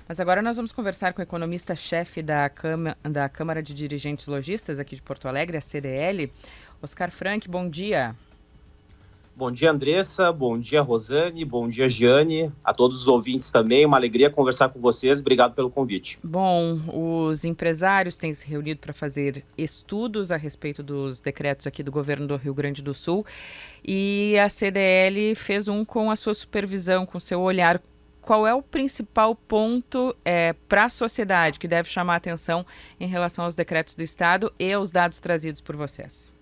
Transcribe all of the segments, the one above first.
Mas agora nós vamos conversar com o economista-chefe da Câmara de Dirigentes Lojistas aqui de Porto Alegre, a CDL, Oscar Frank. Bom dia. Bom dia, Andressa. Bom dia, Rosane. Bom dia, Giane. A todos os ouvintes também. Uma alegria conversar com vocês. Obrigado pelo convite. Bom, os empresários têm se reunido para fazer estudos a respeito dos decretos aqui do governo do Rio Grande do Sul e a CDL fez um com a sua supervisão, com o seu olhar. Qual é o principal ponto para a sociedade que deve chamar a atenção em relação aos decretos do Estado e aos dados trazidos por vocês?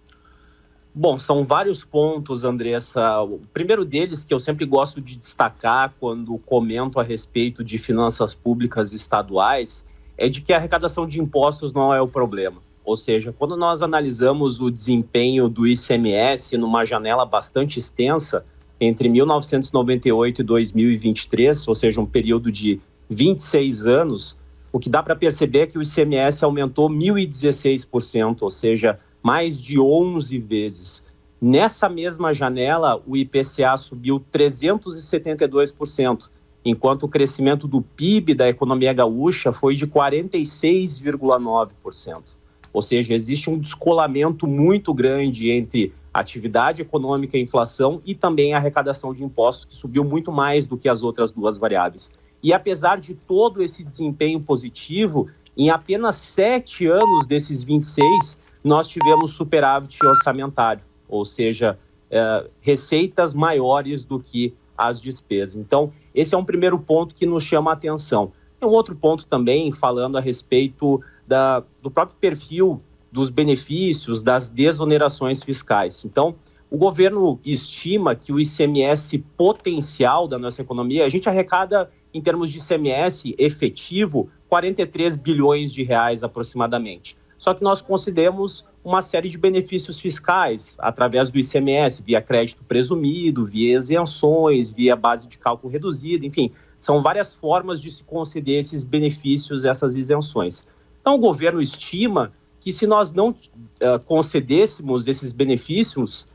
Bom, são vários pontos, Andressa. O primeiro deles, que eu sempre gosto de destacar quando comento a respeito de finanças públicas estaduais, é de que a arrecadação de impostos não é o problema. Ou seja, quando nós analisamos o desempenho do ICMS numa janela bastante extensa, entre 1998 e 2023, ou seja, um período de 26 anos, o que dá para perceber é que o ICMS aumentou 1.016%, ou seja, mais de 11 vezes. Nessa mesma janela, o IPCA subiu 372%, enquanto o crescimento do PIB da economia gaúcha foi de 46,9%. Ou seja, existe um descolamento muito grande entre atividade econômica e inflação e também a arrecadação de impostos, que subiu muito mais do que as outras duas variáveis. E apesar de todo esse desempenho positivo, em apenas 7 anos desses 26, nós tivemos superávit orçamentário, ou seja, receitas maiores do que as despesas. Então, esse é um primeiro ponto que nos chama a atenção. Tem um outro ponto também, falando a respeito do próprio perfil dos benefícios, das desonerações fiscais. Então, o governo estima que o ICMS potencial da nossa economia, a gente arrecada, em termos de ICMS efetivo, 43 bilhões de reais aproximadamente. Só que nós concedemos uma série de benefícios fiscais através do ICMS, via crédito presumido, via isenções, via base de cálculo reduzida, enfim, são várias formas de se conceder esses benefícios, essas isenções. Então, o governo estima que se nós não concedêssemos esses benefícios,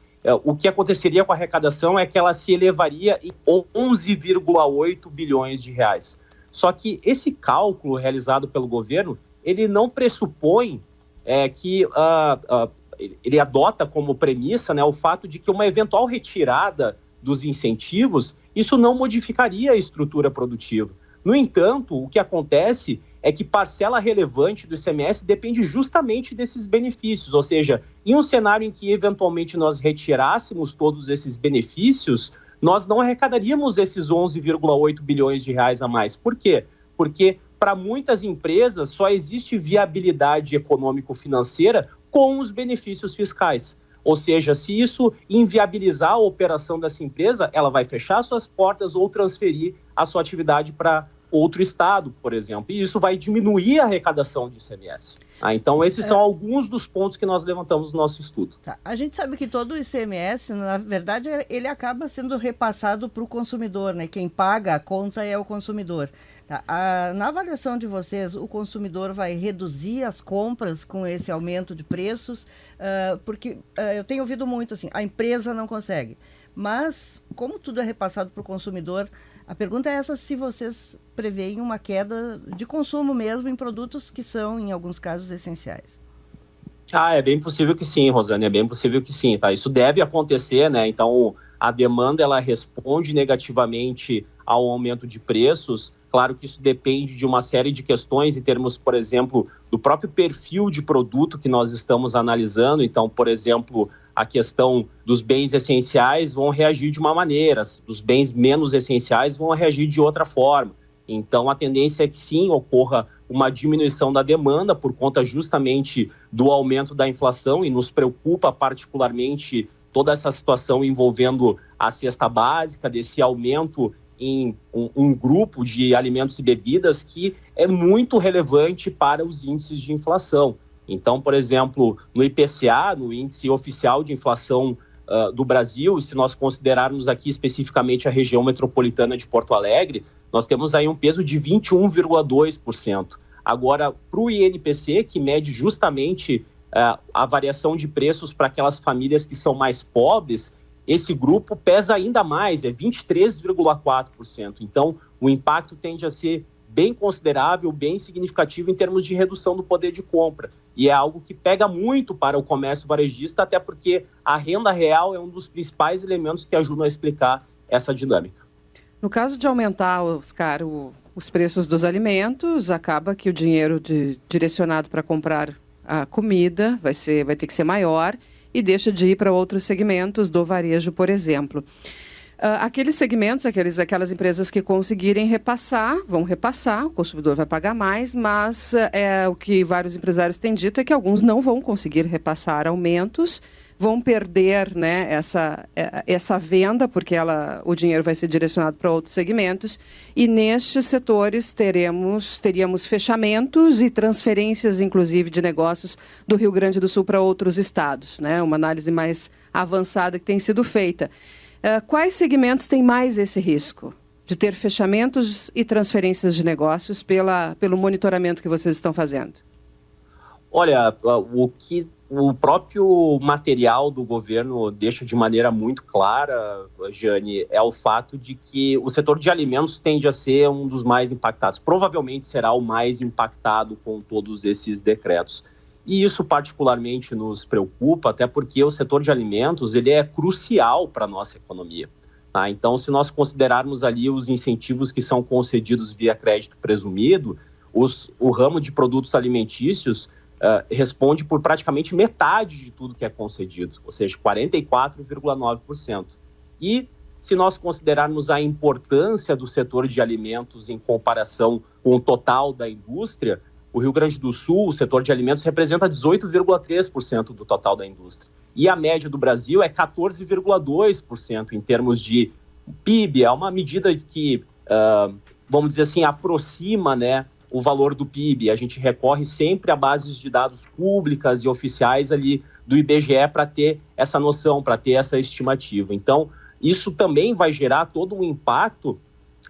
o que aconteceria com a arrecadação é que ela se elevaria em 11,8 bilhões de reais. Só que esse cálculo realizado pelo governo, ele não pressupõe que ele adota como premissa, né, o fato de que uma eventual retirada dos incentivos, isso não modificaria a estrutura produtiva. No entanto, o que acontece é que parcela relevante do ICMS depende justamente desses benefícios, ou seja, em um cenário em que eventualmente nós retirássemos todos esses benefícios, nós não arrecadaríamos esses 11,8 bilhões de reais a mais. Por quê? Porque para muitas empresas só existe viabilidade econômico-financeira com os benefícios fiscais. Ou seja, se isso inviabilizar a operação dessa empresa, ela vai fechar suas portas ou transferir a sua atividade para outro estado, por exemplo. E isso vai diminuir a arrecadação de ICMS. Então, esses são alguns dos pontos que nós levantamos no nosso estudo. Tá. A gente sabe que todo o ICMS, na verdade, ele acaba sendo repassado para o consumidor, né? Quem paga a conta é o consumidor. Tá. Na avaliação de vocês, o consumidor vai reduzir as compras com esse aumento de preços? Porque eu tenho ouvido muito assim, a empresa não consegue. Mas, como tudo é repassado para o consumidor, a pergunta é essa, se vocês preveem uma queda de consumo mesmo em produtos que são, em alguns casos, essenciais. É bem possível que sim, Rosane, é bem possível que sim, tá? Isso deve acontecer, né? Então, a demanda, ela responde negativamente ao aumento de preços. Claro que isso depende de uma série de questões em termos, por exemplo, do próprio perfil de produto que nós estamos analisando. Então, por exemplo, a questão dos bens essenciais vão reagir de uma maneira, os bens menos essenciais vão reagir de outra forma. Então, a tendência é que sim, ocorra uma diminuição da demanda por conta justamente do aumento da inflação, e nos preocupa particularmente toda essa situação envolvendo a cesta básica, desse aumento em um grupo de alimentos e bebidas que é muito relevante para os índices de inflação. Então, por exemplo, no IPCA, no Índice Oficial de Inflação do Brasil, se nós considerarmos aqui especificamente a região metropolitana de Porto Alegre, nós temos aí um peso de 21,2%. Agora, para o INPC, que mede justamente a variação de preços para aquelas famílias que são mais pobres, esse grupo pesa ainda mais, é 23,4%. Então, o impacto tende a ser bem considerável, bem significativo em termos de redução do poder de compra. E é algo que pega muito para o comércio varejista, até porque a renda real é um dos principais elementos que ajudam a explicar essa dinâmica. No caso de aumentar, Oscar, os preços dos alimentos, acaba que o dinheiro direcionado para comprar a comida vai ter que ser maior e deixa de ir para outros segmentos do varejo, por exemplo. Aqueles segmentos, aquelas empresas que conseguirem repassar, vão repassar, o consumidor vai pagar mais, mas o que vários empresários têm dito é que alguns não vão conseguir repassar aumentos, vão perder, né, essa venda, porque o dinheiro vai ser direcionado para outros segmentos, e nestes setores teríamos fechamentos e transferências, inclusive, de negócios do Rio Grande do Sul para outros estados, né, uma análise mais avançada que tem sido feita. Quais segmentos têm mais esse risco de ter fechamentos e transferências de negócios pelo monitoramento que vocês estão fazendo? Olha, o que o próprio material do governo deixa de maneira muito clara, Jane, é o fato de que o setor de alimentos tende a ser um dos mais impactados. Provavelmente será o mais impactado com todos esses decretos. E isso particularmente nos preocupa, até porque o setor de alimentos ele é crucial para a nossa economia. Tá? Então, se nós considerarmos ali os incentivos que são concedidos via crédito presumido, o ramo de produtos alimentícios responde por praticamente metade de tudo que é concedido, ou seja, 44,9%. E se nós considerarmos a importância do setor de alimentos em comparação com o total da indústria, o Rio Grande do Sul, o setor de alimentos, representa 18,3% do total da indústria. E a média do Brasil é 14,2% em termos de PIB. É uma medida que, vamos dizer assim, aproxima, né, o valor do PIB. A gente recorre sempre a bases de dados públicas e oficiais ali do IBGE para ter essa noção, para ter essa estimativa. Então, isso também vai gerar todo um impacto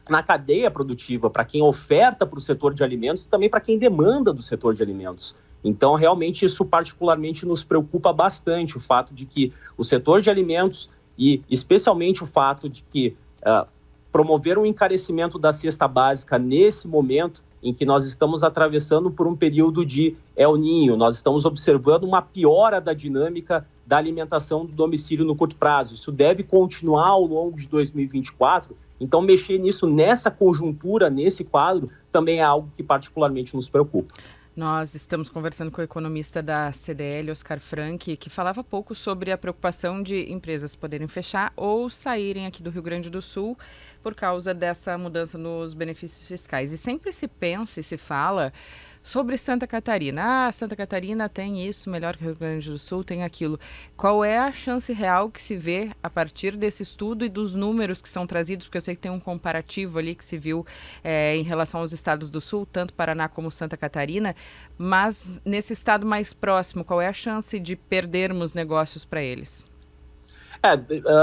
na cadeia produtiva, para quem oferta para o setor de alimentos e também para quem demanda do setor de alimentos. Então, realmente, isso particularmente nos preocupa bastante, o fato de que o setor de alimentos e especialmente o fato de que promover um encarecimento da cesta básica nesse momento em que nós estamos atravessando por um período de El Niño, nós estamos observando uma piora da dinâmica da alimentação do domicílio no curto prazo. Isso deve continuar ao longo de 2024, então mexer nisso nessa conjuntura, nesse quadro, também é algo que particularmente nos preocupa. Nós estamos conversando com o economista da CDL, Oscar Frank, que falava pouco sobre a preocupação de empresas poderem fechar ou saírem aqui do Rio Grande do Sul por causa dessa mudança nos benefícios fiscais. E sempre se pensa e se fala sobre Santa Catarina. Santa Catarina tem isso, melhor que o Rio Grande do Sul, tem aquilo. Qual é a chance real que se vê a partir desse estudo e dos números que são trazidos? Porque eu sei que tem um comparativo ali que se viu em relação aos estados do Sul, tanto Paraná como Santa Catarina, mas nesse estado mais próximo, qual é a chance de perdermos negócios para eles?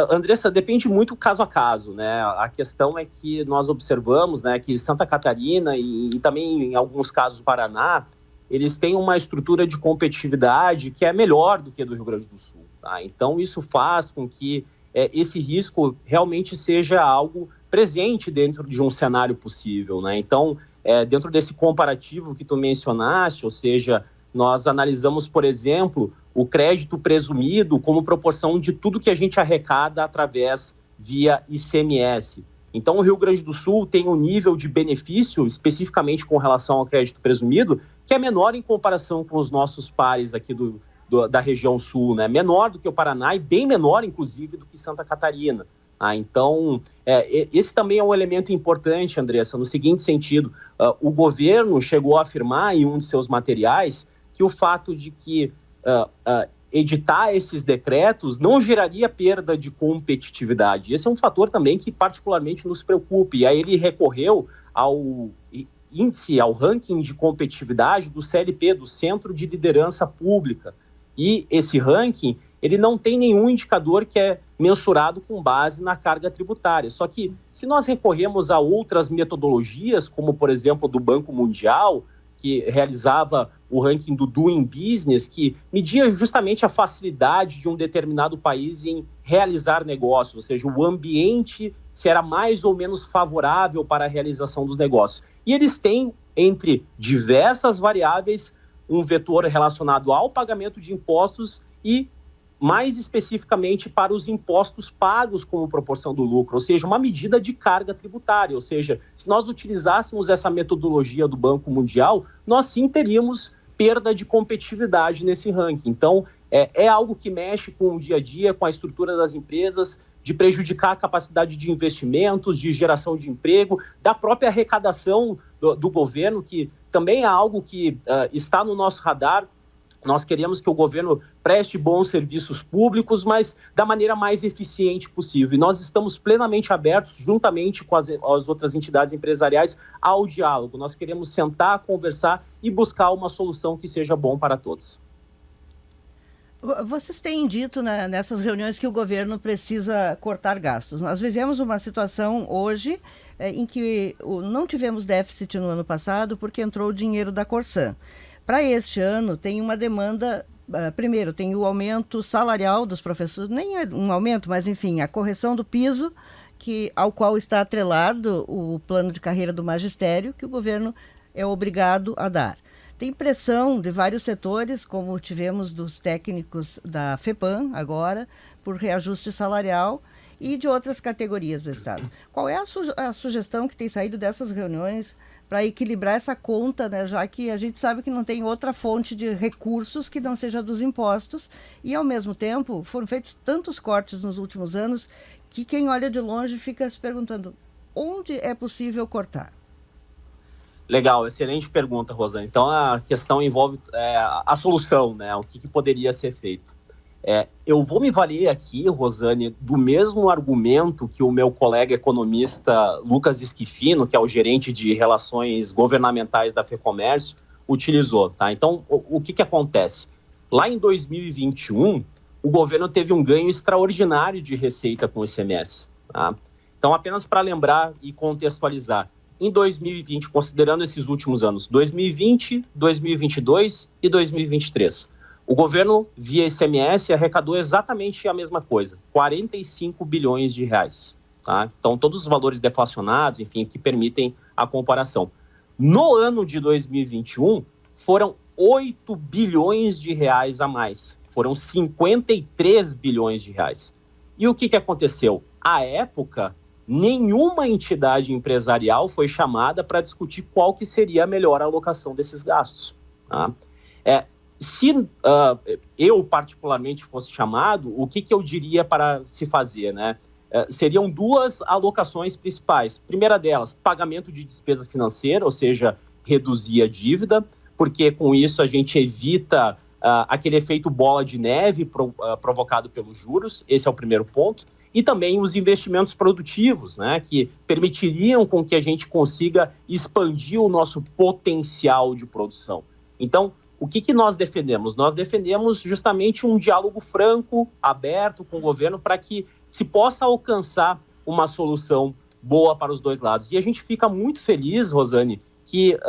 Andressa, depende muito caso a caso, né? A questão é que nós observamos, né, que Santa Catarina e também em alguns casos Paraná, eles têm uma estrutura de competitividade que é melhor do que a do Rio Grande do Sul. Tá? Então isso faz com que esse risco realmente seja algo presente dentro de um cenário possível, né? Então, dentro desse comparativo que tu mencionaste, ou seja, nós analisamos, por exemplo, o crédito presumido como proporção de tudo que a gente arrecada através via ICMS. Então, o Rio Grande do Sul tem um nível de benefício, especificamente com relação ao crédito presumido, que é menor em comparação com os nossos pares aqui da região sul, né? Menor do que o Paraná e bem menor, inclusive, do que Santa Catarina. Então, esse também é um elemento importante, Andressa, no seguinte sentido, o governo chegou a afirmar em um de seus materiais que o fato de que editar esses decretos não geraria perda de competitividade. Esse é um fator também que particularmente nos preocupa. E aí ele recorreu ao índice, ao ranking de competitividade do CLP, do Centro de Liderança Pública. E esse ranking, ele não tem nenhum indicador que é mensurado com base na carga tributária. Só que se nós recorremos a outras metodologias, como por exemplo do Banco Mundial, que realizava o ranking do Doing Business, que media justamente a facilidade de um determinado país em realizar negócios, ou seja, o ambiente se era mais ou menos favorável para a realização dos negócios. E eles têm, entre diversas variáveis, um vetor relacionado ao pagamento de impostos e, mais especificamente, para os impostos pagos como proporção do lucro, ou seja, uma medida de carga tributária. Ou seja, se nós utilizássemos essa metodologia do Banco Mundial, nós sim teríamos perda de competitividade nesse ranking. Então, é algo que mexe com o dia a dia, com a estrutura das empresas, de prejudicar a capacidade de investimentos, de geração de emprego, da própria arrecadação do governo, que também é algo que está no nosso radar. Nós queremos que o governo preste bons serviços públicos, mas da maneira mais eficiente possível. E nós estamos plenamente abertos, juntamente com as outras entidades empresariais, ao diálogo. Nós queremos sentar, conversar e buscar uma solução que seja bom para todos. Vocês têm dito nessas reuniões que o governo precisa cortar gastos. Nós vivemos uma situação hoje em que não tivemos déficit no ano passado porque entrou o dinheiro da Corsan. Para este ano, tem uma demanda, primeiro, tem o aumento salarial dos professores, nem é um aumento, mas enfim, a correção do piso, ao qual está atrelado o plano de carreira do magistério, que o governo é obrigado a dar. Tem pressão de vários setores, como tivemos dos técnicos da FEPAM agora, por reajuste salarial, e de outras categorias do Estado. Qual é a sugestão que tem saído dessas reuniões para equilibrar essa conta, né, já que a gente sabe que não tem outra fonte de recursos que não seja dos impostos, e ao mesmo tempo foram feitos tantos cortes nos últimos anos que quem olha de longe fica se perguntando onde é possível cortar? Legal, excelente pergunta, Rosane. Então a questão envolve a solução, né, o que poderia ser feito. Eu vou me valer aqui, Rosane, do mesmo argumento que o meu colega economista Lucas Esquifino, que é o gerente de relações governamentais da FEComércio, utilizou. Tá? Então, o que acontece? Lá em 2021, o governo teve um ganho extraordinário de receita com o ICMS. Tá? Então, apenas para lembrar e contextualizar, em 2020, considerando esses últimos anos, 2020, 2022 e 2023, o governo, via ICMS, arrecadou exatamente a mesma coisa, 45 bilhões de reais. Tá? Então, todos os valores deflacionados, enfim, que permitem a comparação. No ano de 2021, foram 8 bilhões de reais a mais. Foram 53 bilhões de reais. E o que aconteceu? À época, nenhuma entidade empresarial foi chamada para discutir qual que seria a melhor alocação desses gastos. Tá? Se eu, particularmente, fosse chamado, o que eu diria para se fazer, né? Seriam duas alocações principais. Primeira delas, pagamento de despesa financeira, ou seja, reduzir a dívida, porque com isso a gente evita aquele efeito bola de neve provocado pelos juros. Esse é o primeiro ponto. E também os investimentos produtivos, né, que permitiriam com que a gente consiga expandir o nosso potencial de produção. Então, o que nós defendemos? Nós defendemos justamente um diálogo franco, aberto com o governo, para que se possa alcançar uma solução boa para os dois lados. E a gente fica muito feliz, Rosane, que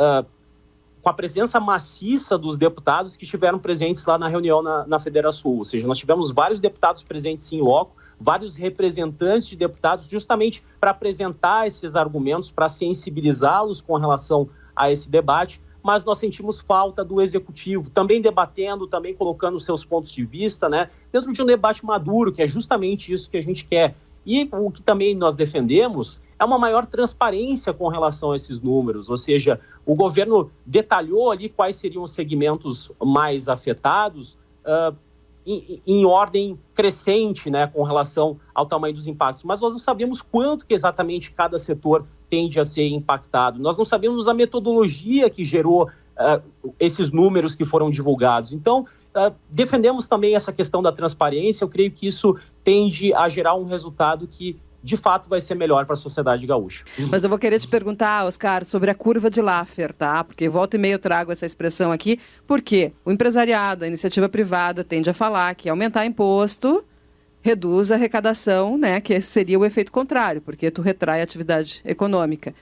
com a presença maciça dos deputados que estiveram presentes lá na reunião na Federação. Ou seja, nós tivemos vários deputados presentes em loco, vários representantes de deputados, justamente para apresentar esses argumentos, para sensibilizá-los com relação a esse debate. Mas nós sentimos falta do executivo, também debatendo, também colocando seus pontos de vista, né, dentro de um debate maduro, que é justamente isso que a gente quer. E o que também nós defendemos é uma maior transparência com relação a esses números, ou seja, o governo detalhou ali quais seriam os segmentos mais afetados, em ordem crescente, né, com relação ao tamanho dos impactos. Mas nós não sabemos quanto que exatamente cada setor tende a ser impactado. Nós não sabemos a metodologia que gerou esses números que foram divulgados. Então, defendemos também essa questão da transparência. Eu creio que isso tende a gerar um resultado que, de fato, vai ser melhor para a sociedade gaúcha. Mas eu vou querer te perguntar, Oscar, sobre a curva de Laffer, tá? Porque volta e meia eu trago essa expressão aqui, porque o empresariado, a iniciativa privada, tende a falar que aumentar imposto reduz a arrecadação, né? Que seria o efeito contrário, porque tu retrai a atividade econômica.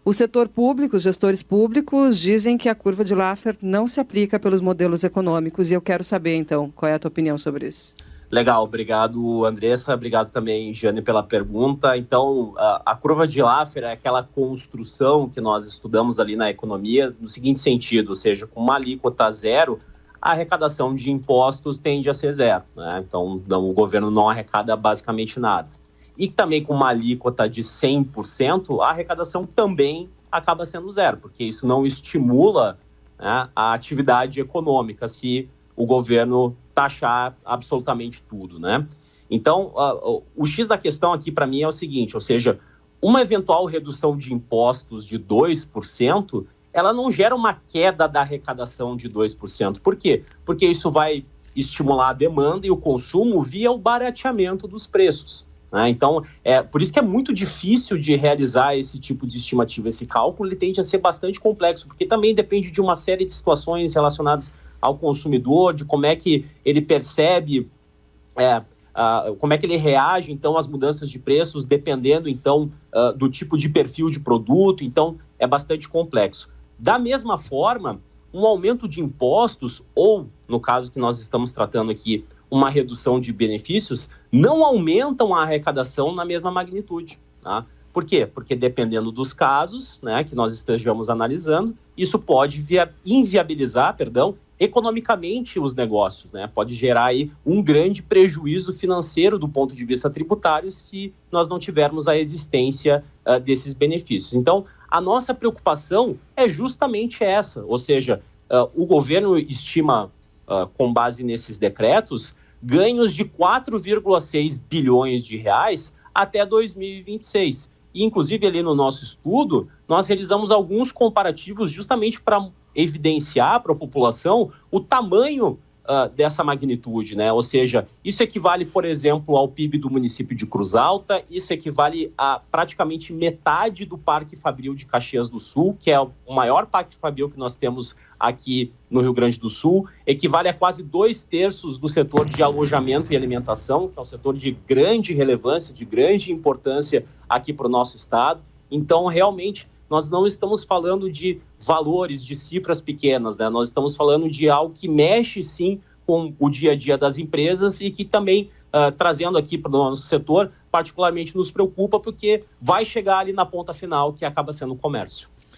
O setor público, os gestores públicos, dizem que a curva de Laffer não se aplica pelos modelos econômicos, e eu quero saber, então, qual é a tua opinião sobre isso? Legal, obrigado, Andressa, obrigado também, Jane, pela pergunta. Então, a curva de Laffer é aquela construção que nós estudamos ali na economia no seguinte sentido, ou seja, com uma alíquota zero, a arrecadação de impostos tende a ser zero, né? Então, o governo não arrecada basicamente nada. E também com uma alíquota de 100%, a arrecadação também acaba sendo zero, porque isso não estimula, né, a atividade econômica se o governo taxar absolutamente tudo, né? Então, o X da questão aqui para mim é o seguinte, ou seja, uma eventual redução de impostos de 2%, ela não gera uma queda da arrecadação de 2%. Por quê? Porque isso vai estimular a demanda e o consumo via o barateamento dos preços, né? Então, por isso que é muito difícil de realizar esse tipo de estimativa. Esse cálculo ele tende a ser bastante complexo, porque também depende de uma série de situações relacionadas ao consumidor, de como é que ele percebe, como é que ele reage, então, às mudanças de preços, dependendo, então, do tipo de perfil de produto. Então, é bastante complexo. Da mesma forma, um aumento de impostos, ou, no caso que nós estamos tratando aqui, uma redução de benefícios, não aumentam a arrecadação na mesma magnitude, tá? Por quê? Porque dependendo dos casos, né, que nós estejamos analisando, isso pode inviabilizar, economicamente os negócios, né? Pode gerar aí um grande prejuízo financeiro do ponto de vista tributário se nós não tivermos a existência desses benefícios. Então, a nossa preocupação é justamente essa, ou seja, o governo estima, com base nesses decretos, ganhos de 4,6 bilhões de reais até 2026. E, inclusive, ali no nosso estudo, nós realizamos alguns comparativos justamente para evidenciar para a população o tamanho dessa magnitude, né? Ou seja, isso equivale, por exemplo, ao PIB do município de Cruz Alta, isso equivale a praticamente metade do Parque Fabril de Caxias do Sul, que é o maior Parque Fabril que nós temos aqui no Rio Grande do Sul, equivale a quase 2/3 do setor de alojamento e alimentação, que é um setor de grande relevância, de grande importância aqui para o nosso estado. Então, realmente, nós não estamos falando de valores, de cifras pequenas, né? Nós estamos falando de algo que mexe, sim, com o dia a dia das empresas e que também, trazendo aqui para o nosso setor, particularmente nos preocupa, porque vai chegar ali na ponta final, que acaba sendo o comércio.